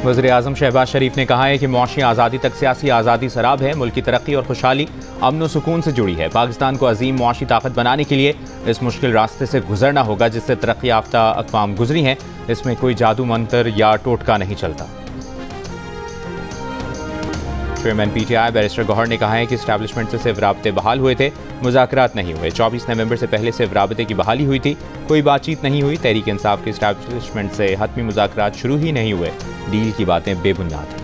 वज़ीर आज़म शहबाज शरीफ ने कहा है कि मुआशी आज़ादी तक सियासी आज़ादी सराब है। मुल्क की तरक्की और खुशहाली अमन व सुकून से जुड़ी है। पाकिस्तान को अजीम मुआशी ताकत बनाने के लिए इस मुश्किल रास्ते से गुजरना होगा जिससे तरक्की याफ्ता अक़वाम गुजरी हैं। इसमें कोई जादू मंतर या टोटका नहीं चलता। चेयरमैन PTI बैरिस्टर गौहर ने कहा है कि इस्टेब्लिशमेंट से सिर्फ राब्ते बहाल हुए थे, मुज़ाकरात नहीं हुए। 24 नवंबर से पहले सिर्फ राब्ते की बहाली हुई थी, कोई बातचीत नहीं हुई। तहरीक इंसाफ के इस्टेब्लिशमेंट से हतमी मुज़ाकरात शुरू ही नहीं हुए। डील की बातें बेबुनियाद हैं।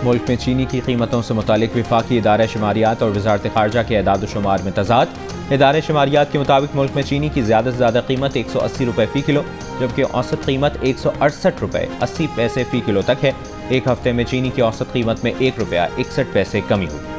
मुल्क में चीनी की कीमतों से मुतालिक वफाकी इदारा शुमारियात और वज़ारत ख़ारजा के एदाद व शुमार में तज़ाद। इदारे शुमारियात के मुताबिक मुल्क में चीनी की ज़्यादा से ज़्यादा कीमत 180 रुपये फ़ी किलो, जबकि औसत कीमत 168 रुपये 80 पैसे फ़ी किलो तक है। एक हफ्ते में चीनी की औसत कीमत में 1 रुपया 61 पैसे कमी हुई।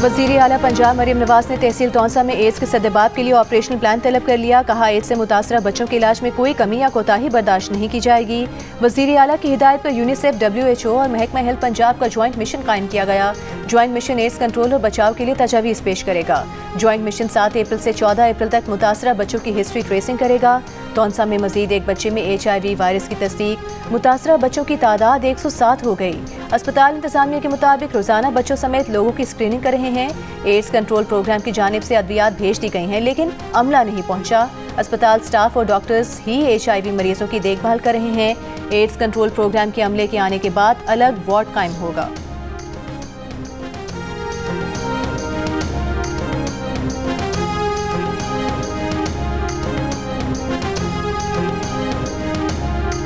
वज़ीर आला पंजाब मरीम नवाज ने तहसील तौंसा में एड्स के सद्देबाब के लिए ऑपरेशनल प्लान तलब कर लिया। कहा, एड्स से मुतासरा बच्चों के इलाज में कोई कमी या कोताही बर्दाश्त नहीं की जाएगी। वज़ीर आला की हिदायत पर यूनिसेफ, WHO और महकमा हेल्थ पंजाब का ज्वाइंट मिशन कायम किया गया। ज्वाइंट मिशन एड्स कंट्रोल और बचाव के लिए तजावीज़ पेश करेगा। ज्वाइंट मिशन 7 अप्रैल से 14 अप्रैल तक मुतासरा बच्चों की हिस्ट्री ट्रेसिंग करेगा। तौंसा में मजीद एक बच्चे में HIV वायरस की तस्दीक। मुतासरा बच्चों की तादाद 107 हो गई। अस्पताल इंतजामिया के मुताबिक रोजाना बच्चों समेत लोगों की स्क्रीनिंग कर रहे हैं। एड्स कंट्रोल प्रोग्राम की जानिब से अद्वियात भेज दी गई हैं, लेकिन अमला नहीं पहुंचा। अस्पताल स्टाफ और डॉक्टर्स ही HIV मरीजों की देखभाल कर रहे हैं। एड्स कंट्रोल प्रोग्राम के अमले के आने के बाद अलग वार्ड कायम होगा।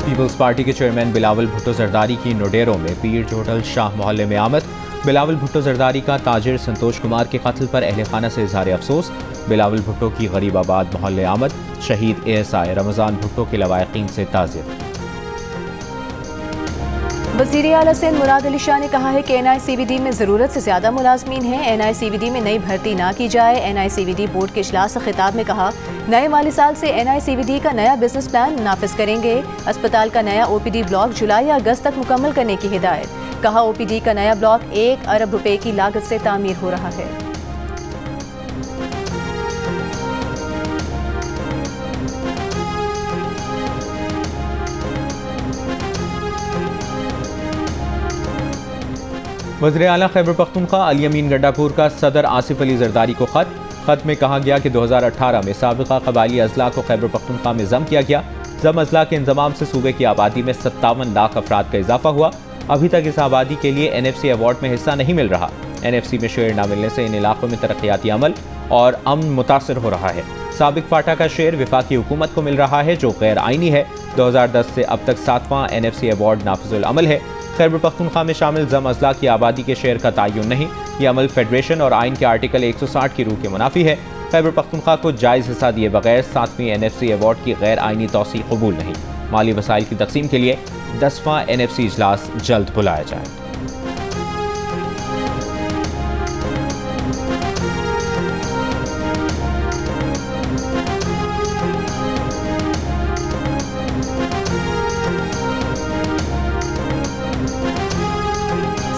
पीपल्स पार्टी के चेयरमैन बिलावल भुट्टो जरदारी की नोडेरो में पीर जोटल शाह मोहल्ले में आमद। बिलावल भुट्टो जरदारी का ताजिर संतोष कुमार के कत्ल पर अहले खाना से इजहार अफसोस। बिलावल भुट्टो की गरीबाबाद मोहल्ले आमद। शहीद ASI रमज़ान भुट्टो के लवाहिकीन से ताज़ियत। वज़ीर आला सिंध मुराद अली शाह ने कहा है कि NICVD में ज़रूरत से ज़्यादा मुलाजमीन हैं। NICVD में नई भर्ती ना की जाए। NICVD बोर्ड के इजलास से खिताब में कहा, नए माली साल से NICVD का नया बिजनेस प्लान नाफिज करेंगे। अस्पताल का नया OPD ब्लॉक जुलाई या अगस्त तक मुकम्मल करने की हिदायत। कहा, OPD का नया ब्लॉक 1 अरब रुपए की लागत से तामीर हो रहा है। वज़ीर आला खैबर पख्तूनख्वा अली अमीन गंडापुर का सदर आसिफ अली जरदारी को खत में कहा गया कि 2018 में साबिक़ा कबायली अजला को खैबर पख्तूनख्वा में जम किया गया। जम अजला के इंतजाम से सूबे की आबादी में 57 लाख अफराद का इजाफा हुआ। अभी तक इस आबादी के लिए NFC अवार्ड में हिस्सा नहीं मिल रहा। NFC में शेयर न मिलने से इन इलाकों में तरक्याती अमल और अमन मुतासर हो रहा है। साबिक फाटा का शेयर वफाकी हुकूमत को मिल रहा है जो गैर आइनी है। 2010 से अब तक 7वां NFC अवार्ड नाफिजुल अमल है। खैबर पख्तूनख्वा में शामिल जम अजला की आबादी के शेयर का तयन नहीं। यह अमल फेडरेशन और आइन के आर्टिकल 160 की रूह के मुनाफी है। खैबर पख्तूनख्वा को जायज़ हिस्सा दिए बगैर 7वीं NFC अवार्ड की गैर आइनी तौसीक़ कबूल नहीं। माली वसाइल की तकसीम के लिए 10वां NFC इजलास जल्द बुलाया जाए।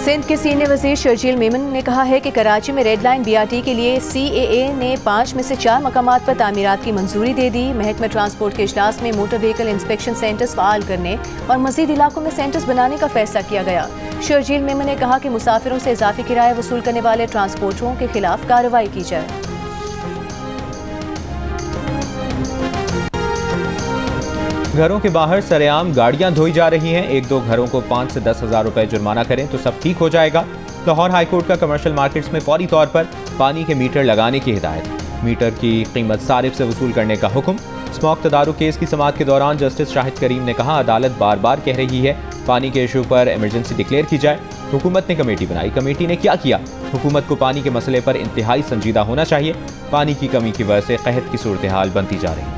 सिंध के सीनियर वजीर शर्जील मेमन ने कहा है कि कराची में रेड लाइन BRT के लिए CAA ने 5 में से 4 मकामात पर तामीरात की मंजूरी दे दी। महकमा ट्रांसपोर्ट के इजलास में motor vehicle inspection centres fall करने और मजीद इलाकों में सेंटर्स बनाने का फैसला किया गया। शर्जील मेमन ने कहा कि मुसाफिरों से इजाफी किराया वसूल करने वाले ट्रांसपोर्टरों के खिलाफ कार्रवाई की जाए। घरों के बाहर सरेआम गाड़ियां धोई जा रही हैं। 1-2 घरों को 5 से 10 हज़ार रुपए जुर्माना करें तो सब ठीक हो जाएगा। लाहौर हाईकोर्ट का कमर्शियल मार्केट्स में फौरी तौर पर पानी के मीटर लगाने की हिदायत। मीटर की कीमत सारिफ से वसूल करने का हुक्म। स्मॉक तदारुक केस की समाअत के दौरान जस्टिस शाहिद करीम ने कहा, अदालत बार बार कह रही है पानी के इशू पर इमरजेंसी डिक्लेयर की जाए। हुकूमत ने कमेटी बनाई, कमेटी ने क्या किया? हुकूमत को पानी के मसले पर इंतहाई संजीदा होना चाहिए। पानी की कमी की वजह से कहत की सूरत हाल बनती जा रही है।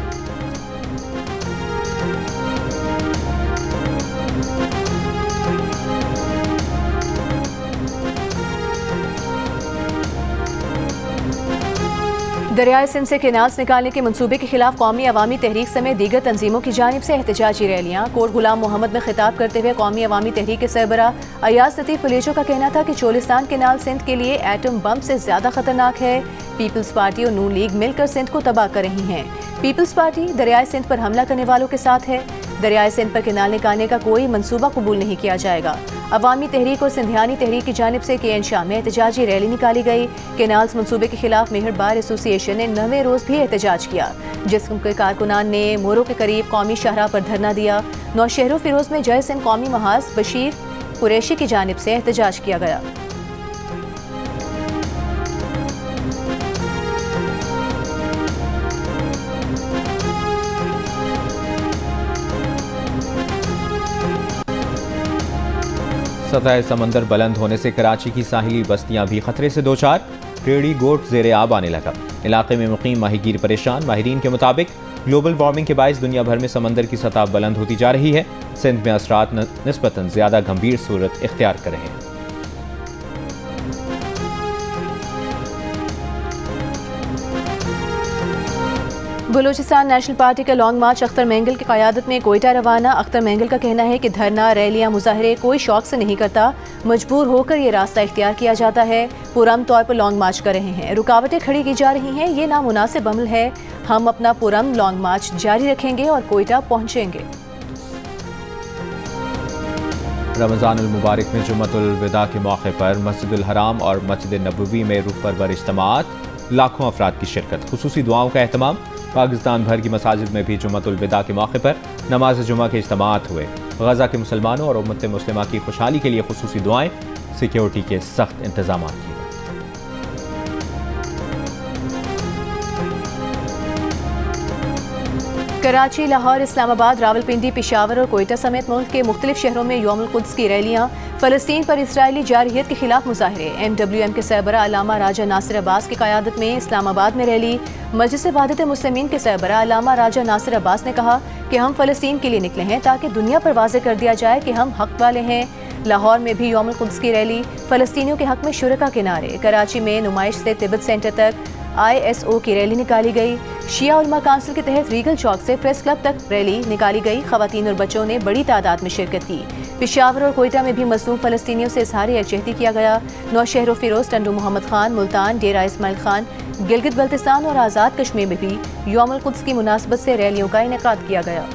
दरियाए सिंध से केनाल्स निकालने के मंसूबे के खिलाफ कौमी अवामी तहरीक समेत दीगर तंजीमों की जानिब से एहतजाजी रैलियाँ। कोट गुलाम मोहम्मद में खिताब करते हुए कौमी अवामी तहरीक के सरबरा अयाज लतीफ पलेचो का कहना था कि चोलिस्तान केनाल सिंध के लिए एटम बम से ज्यादा खतरनाक है। पीपल्स पार्टी और नून लीग मिलकर सिंध को तबाह कर रही हैं। पीपल्स पार्टी दरियाए सिंध पर हमला करने वालों के साथ है। दरियाए सिंध पर केनाल निकालने का कोई मंसूबा कबूल नहीं किया जाएगा। अवामी तहरीक और सिंधियानी तहरीक की जानिब से KN शाह में एहतजाजी रैली निकाली गई। केनाल्स मंसूबे के खिलाफ मेहर बार एसोसिएशन ने 9वें रोज भी एहतजाज किया, जिसके कारकुनान ने मोरों के करीब कौमी शाहराह पर धरना दिया। नौशहरों फिरोज में जय सिंध कौमी महाज बशीर कुरैशी की जानिब से एहतजाज किया गया। सतह समंदर बुलंद होने से कराची की साहिली बस्तियां भी खतरे से दो चार। रेडी गोट जेर आब आने लगा। इलाके में मुकीम माहीगीर परेशान। माहिरीन के मुताबिक ग्लोबल वार्मिंग के बायस दुनिया भर में समंदर की सतह बुलंद होती जा रही है। सिंध में असरात निस्बतन ज्यादा गंभीर सूरत इख्तियार कर रहे हैं। बलूचिस्तान नेशनल पार्टी का लॉन्ग मार्च अख्तर मेंगल की क़यादत में कोयटा रवाना। अख्तर मेंगल का कहना है कि धरना, रैलियां, मुजाहरे कोई शौक से नहीं करता, मजबूर होकर ये रास्ता इख्तियार किया जाता है। पुरअमन तौर पर लॉन्ग मार्च कर रहे हैं, रुकावटें खड़ी की जा रही हैं, ये नामुनासिब अमल है। हम अपना पुरअमन लॉन्ग मार्च जारी रखेंगे और कोयटा पहुँचेंगे। रमज़ानुल मुबारक में जुम्मतुल विदा के मौके पर मस्जिदुल हराम और मस्जिद नबवी में रुख परवर इज्तिमात, लाखों अफराद की शिरकत, खुसूसी दुआओं का एहतमाम। पाकिस्तान भर की मसाजिद में भी जुम्मतुल विदा के मौके पर नमाज जुम्मा के इज्तिमात हुए। गजा के मुसलमानों और उम्मत मुस्लिमा की खुशहाली के लिए खुसूसी दुआएं, सिक्योरिटी के सख्त इंतजाम किए। कराची, लाहौर, इस्लामाबाद, रावलपिंडी, पेशावर और कोयटा समेत मुल्क के मुख्तलिफ शहरों में यौमुल कुद्स की रैलियाँ, फ़लस्तीन पर इसराइली जारहियत के खिलाफ मुजाहरे। MWM के सरबरा अल्लामा राजा नासिर अब्बास की क़यादत में इस्लामाबाद में रैली। मजलिस वहदत मुस्लिमीन के सरबरा अल्लामा राजा नासिर अब्बास ने कहा कि हम फ़लस्तीन के लिए निकले हैं ताकि दुनिया पर वाज़ेह कर दिया जाए कि हम हक़ वाले हैं। लाहौर में भी यौमुल कुद्स की रैली, फ़लस्तीनियों के हक़ में शुरका के नारे। कराची में नुमाइश से तिब्बत सेंटर तक ISO की रैली निकाली गई। शिया उलमा काउंसिल के तहत रीगल चौक से प्रेस क्लब तक रैली निकाली गई। खवातीन और बच्चों ने बड़ी तादाद में शिरकत की। पेशावर और कोयटा में भी मज़लूम फ़लस्तीनियों से इज़हार यकजहती किया गया। नौशहरों फिरोज, टंडू मोहम्मद खान, मुल्तान, डेरा इस्माइल खान, गिलगित बल्तिस्तान और आज़ाद कश्मीर में भी यौमुल कुद्स की मुनासबत से रैलियों का इनेकाद किया गया।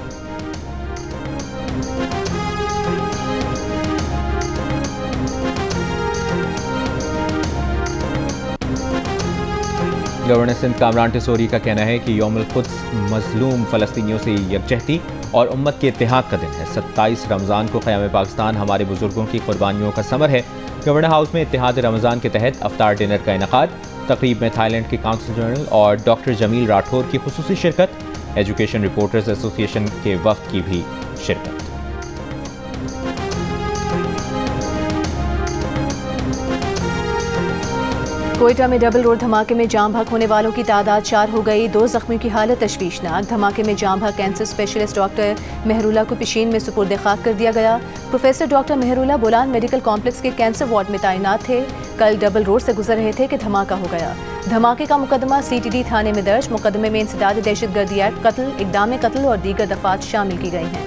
गवर्नर सिंध कामरान टिसोरी का कहना है कि यौमुल कुद्स मजलूम फ़लस्तीनियों से यकजहती और उम्मत के इत्तेहाद का दिन है। 27 रमज़ान को क़याम पाकिस्तान हमारे बुजुर्गों की कुर्बानियों का समर है। गवर्नर हाउस में इत्तेहाद रमज़ान के तहत अफ्तार डिनर का इनेकाद। तकरीब में थाईलैंड के काउंसिल जनरल और डॉक्टर जमील राठौर की खुसूसी शिरकत। एजुकेशन रिपोर्टर्स एसोसिएशन के वफ़द की भी शिरकत। कोयटा में डबल रोड धमाके में जाम बहक होने वालों की तादाद 4 हो गई। 2 जख्मियों की हालत तशवीशनाक। धमाके में जाम बहक कैंसर स्पेशलिस्ट डॉक्टर मेहरुल्ला को पेशीन में सुपुर्द खाक कर दिया गया। Professor doctor Mehrullah Bolan medical complex के कैंसर वार्ड में तैनात थे। कल डबल रोड से गुजर रहे थे कि धमाका हो गया। धमाके का मुकदमा CTD थाने में दर्ज। मुकदमे में इंसदाद दहशतगर्दी एक्ट, कत्ल, इक़दाम कत्ल और दीगर दफात शामिल की गई हैं।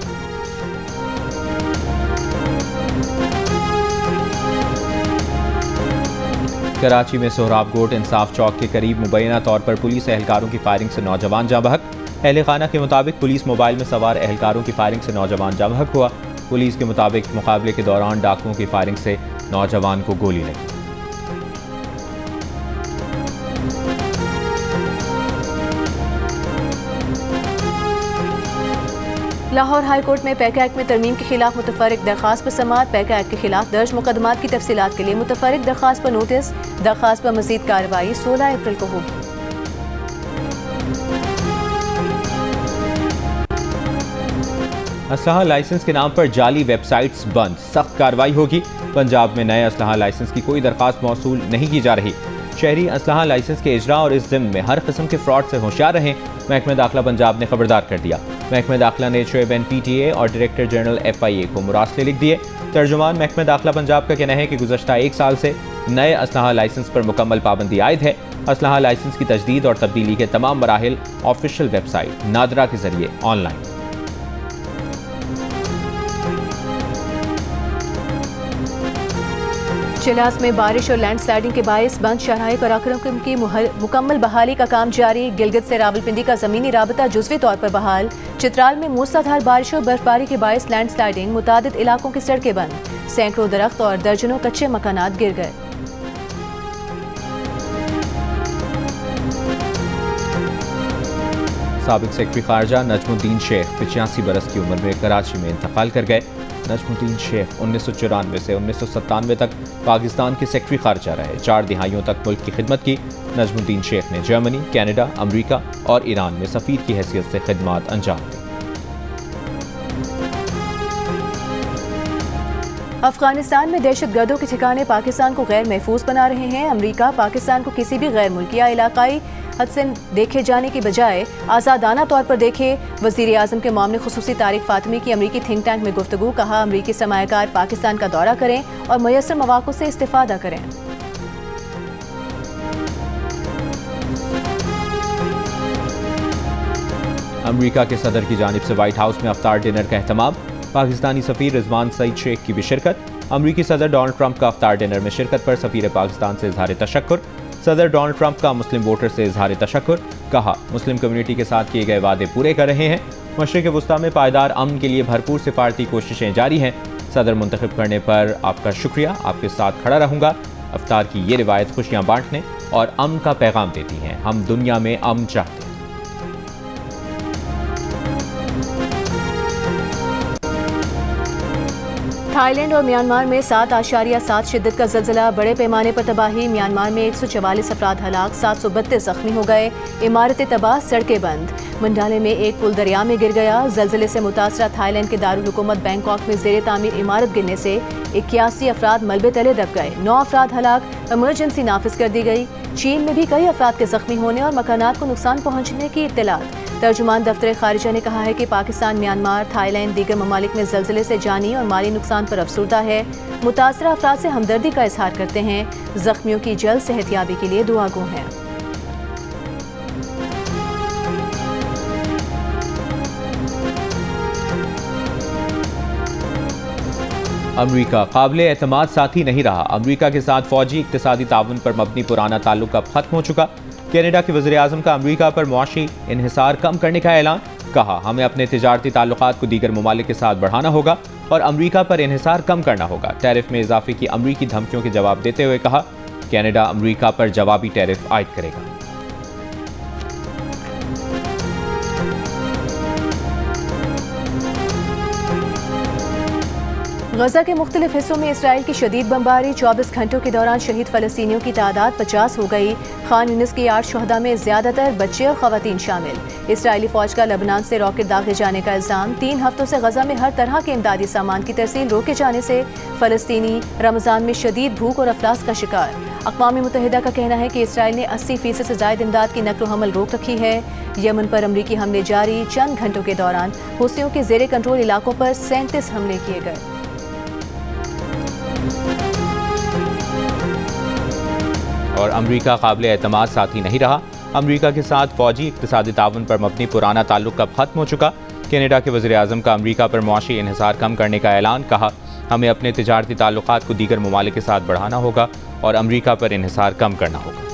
कराची में सोहराब गोट इंसाफ चौक के करीब मुबैना तौर पर पुलिस एहलकारों की फायरिंग से नौजवान जाँ बहक। अहले खाना के मुताबिक पुलिस मोबाइल में सवार एहलकारों की फायरिंग से नौजवान जाँ बहक हुआ। पुलिस के मुताबिक मुकाबले के दौरान डाकुओं की फायरिंग से नौजवान को गोली लगी। लाहौर हाई कोर्ट में पैका एक्ट में तरमीम के खिलाफ मुतफर्रिक दरख्वास्त पर समाअत। पैका एक्ट के खिलाफ दर्ज मुकदमात की तफसीलात के लिए मुतफर्रिक दरख्वास्त पर नोटिस। दरख्वास्त पर मजीद कार्रवाई 16 अप्रैल को होगी। असलहा लाइसेंस के नाम पर जाली वेबसाइट्स बंद, सख्त कार्रवाई होगी। पंजाब में नए असलहा लाइसेंस की कोई दरख्वास्त मौसूल नहीं की जा रही। शहरी असलहा लाइसेंस के इजरा और इस ज़िम्न में हर किस्म के फ्रॉड से होशियार रहें, महकमा दाखिला पंजाब ने खबरदार कर दिया। महकमा दाखिला ने शोएब PTA और डायरेक्टर जनरल FIA को मुरासले लिख दिए। तर्जुमान महकमा दाखिला पंजाब का कहना है कि गुज़श्ता 1 साल से नए असलहा लाइसेंस पर मुकम्मल पाबंदी आयद है। असलहा लाइसेंस की तजदीद और तब्दीली के तमाम मराहिल ऑफिशियल वेबसाइट नादरा के जरिए ऑनलाइन। चिलास में बारिश और लैंडस्लाइडिंग के बायस बंद शराह कराक्रम की मुकम्मल बहाली का काम जारी। गिलगित से रावलपिंडी का जमीनी राबता जुज़वी तौर पर बहाल। चित्राल में मूसलाधार बारिश और बर्फबारी के बायस लैंडस्लाइडिंग, मुतादिद इलाकों की सड़कें बंद, सैकड़ों दरख्त और दर्जनों कच्चे मकानात गिर गए। साबिक सेक्रेटरी खारजा नजमुद्दीन शेख 85 बरस की उम्र में कराची में इंतकाल कर गए। नजमुद्दीन शेख 1994 से 1997 तक पाकिस्तान के सेक्रेटरी खारजा रहे। 4 दिहाइयों तक मुल्क की खिदमत की। नजमुद्दीन शेख ने जर्मनी, कनाडा, अमरीका और ईरान में सफ़ीर की हैसियत से खिदमत अंजाम दी। अफगानिस्तान में दहशत गर्दों के ठिकाने पाकिस्तान को गैर महफूज बना रहे हैं। अमरीका पाकिस्तान को किसी भी गैर मुल्की या इलाकाई हद से देखे जाने की बजाय आज़ादाना तौर पर देखे। वज़ीर आज़म के मामले खुसूसी तारिक फातिमी की अमरीकी थिंक टैंक में गुफ्तगू। कहा, अमरीकी सरमायाकार पाकिस्तान का दौरा करें और मुयस्सर मौक़ों से इस्तिफ़ादा करें। अमरीका के सदर की जानिब से व्हाइट हाउस में अफ्तार डिनर का एहतमाम। पाकिस्तानी सफ़ीर रिजवान सईद शेख की भी शिरकत। अमरीकी सदर डोनाल्ड ट्रंप का अफ्तार डिनर में शिरकत पर सफ़ीर पाकिस्तान से इजहार तशक्कुर। सदर डोनाल्ड ट्रंप का मुस्लिम वोटर से इजहार तशक्कुर। कहा, मुस्लिम कम्युनिटी के साथ किए गए वादे पूरे कर रहे हैं। मशरिक़ वुस्ता में पायदार अमन के लिए भरपूर सिफारती कोशिशें जारी हैं। सदर मुंतखब करने पर आपका शुक्रिया, आपके साथ खड़ा रहूँगा। अफ्तार की ये रिवायत खुशियाँ बांटने और अमन का पैगाम देती हैं। हम दुनिया में अमन चाहते हैं। थाईलैंड और म्यांमार में 7.7 शिद्दत का ज़लज़ला, बड़े पैमाने पर तबाही। म्यांमार में 144 अफराद हलाक, 732 जख्मी हो गए। इमारतें तबाह, सड़कें बंद। मंडाले में एक पुल दरिया में गिर गया। ज़लज़ले से मुतासरा थाईलैंड के दारुल हुकूमत बैंकॉक में ज़ेरे तामीर इमारत गिरने से 81 अफराद मलबे तले दब गए। 9 अफराद हलाक, इमरजेंसी नाफिज कर दी गई। चीन में भी कई अफराद के जख्मी होने और मकानात को नुकसान पहुँचने की इत्तलात। तर्जुमान दफ्तर खारिजा ने कहा है कि पाकिस्तान, म्यांमार, थाईलैंड, दीगर ममालिक में ज़लज़ले से जानी और माली नुकसान पर अफसुर्दा है। मुतासरा अफराद से हमदर्दी का इजहार करते हैं। जख्मियों की जल्द सेहतयाबी के लिए दुआगो हैं। अमरीका काबिल एतमाद साथी नहीं रहा। अमरीका के साथ फौजी इक्तिसादी ताउन पर मबनी पुराना ताल्लुक अब खत्म हो चुका। कनाडा के वज़ीर आज़म का अमरीका पर मुआशी इन्हिसार कम करने का ऐलान। कहा, हमें अपने तिजारती ताल्लुकात को दीगर ममालिक के साथ बढ़ाना होगा और अमरीका पर इन्हिसार कम करना होगा। टैरिफ में इजाफे की अमरीकी धमकियों के जवाब देते हुए कहा, कनाडा अमरीका पर जवाबी टैरिफ आयद करेगा। गजा के मुख्तलिफ हिस्सों में इसराइल की शदीद बमबारी। 24 घंटों के दौरान शहीद फ़लस्तीनियों की तादाद 50 हो गई। खान यूनिस की 8 शहदा में ज़्यादातर बच्चे और ख़वातीन शामिल। इसराइली फ़ौज का लेबनान से रॉकेट दागे जाने का इल्ज़ाम। 3 हफ्तों से गजा में हर तरह के इमदादी सामान की तरसील रोके जाने से फ़लस्तीनी रमज़ान में शदीद भूख और अफलास का शिकार। अक़वाम मुत्तहिदा का कहना है कि इसराइल ने 80% से ज़ायद इमदाद की नक़्ल हमल रोक रखी है। यमन पर अमरीकी हमले जारी। चंद घंटों के दौरान हुसियों के ज़ेरे कंट्रोल इलाकों पर 37 हमले किए गए। और अमरीका काबिल एतमाद साथी नहीं रहा। अमरीका के साथ फौजी इक्तिसादी ताउन पर मबनी पुराना ताल्लुक अब खत्म हो चुका। कनाडा के वज़ीर आज़म का अमरीका पर मुआशी इन्हिसार कम करने का ऐलान। कहा, हमें अपने तिजारती ताल्लुकात को दीगर ममालिक के साथ बढ़ाना होगा और अमरीका पर इन्हिसार कम करना होगा।